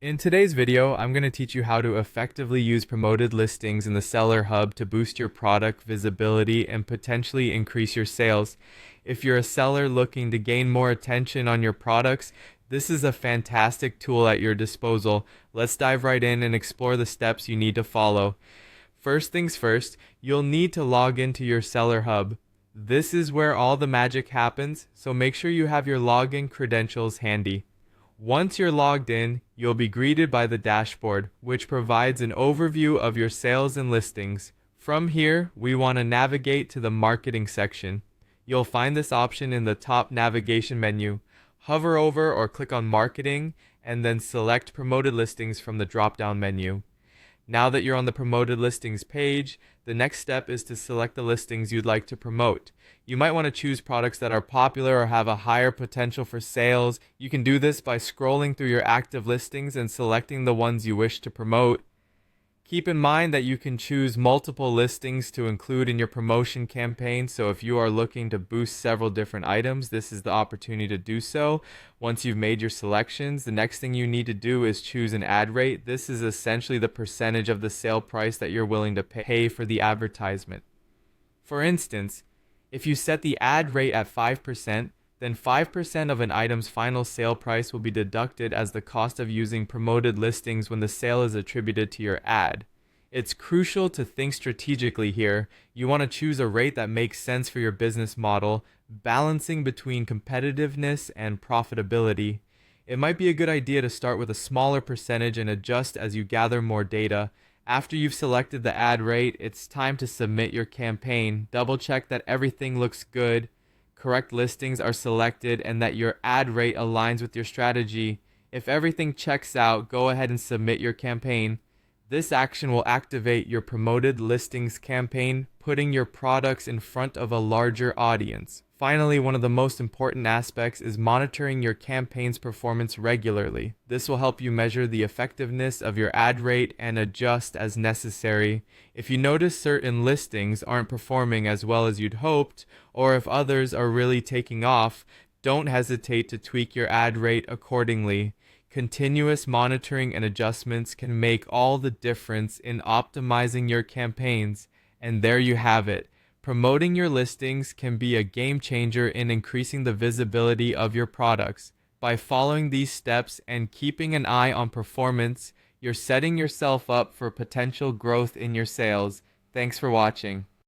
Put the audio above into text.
In today's video, I'm going to teach you how to effectively use promoted listings in the Seller Hub to boost your product visibility and potentially increase your sales. If you're a seller looking to gain more attention on your products, this is a fantastic tool at your disposal. Let's dive right in and explore the steps you need to follow. First things first, you'll need to log into your Seller Hub. This is where all the magic happens, so make sure you have your login credentials handy. Once you're logged in, you'll be greeted by the dashboard, which provides an overview of your sales and listings. From here, we want to navigate to the marketing section. You'll find this option in the top navigation menu. Hover over or click on marketing and then select promoted listings from the drop-down menu. Now that you're on the promoted listings page, the next step is to select the listings you'd like to promote. You might want to choose products that are popular or have a higher potential for sales. You can do this by scrolling through your active listings and selecting the ones you wish to promote. Keep in mind that you can choose multiple listings to include in your promotion campaign, so if you are looking to boost several different items, this is the opportunity to do so. Once you've made your selections, the next thing you need to do is choose an ad rate. This is essentially the percentage of the sale price that you're willing to pay for the advertisement. For instance, if you set the ad rate at 5%, then 5% of an item's final sale price will be deducted as the cost of using promoted listings when the sale is attributed to your ad. It's crucial to think strategically here. You want to choose a rate that makes sense for your business model, balancing between competitiveness and profitability. It might be a good idea to start with a smaller percentage and adjust as you gather more data. After you've selected the ad rate, it's time to submit your campaign. Double check that everything looks good, correct listings are selected, and that your ad rate aligns with your strategy. If everything checks out, go ahead and submit your campaign. This action will activate your promoted listings campaign, putting your products in front of a larger audience. Finally, one of the most important aspects is monitoring your campaign's performance regularly. This will help you measure the effectiveness of your ad rate and adjust as necessary. If you notice certain listings aren't performing as well as you'd hoped, or if others are really taking off, don't hesitate to tweak your ad rate accordingly. Continuous monitoring and adjustments can make all the difference in optimizing your campaigns. And there you have it. Promoting your listings can be a game changer in increasing the visibility of your products. By following these steps and keeping an eye on performance, you're setting yourself up for potential growth in your sales. Thanks for watching.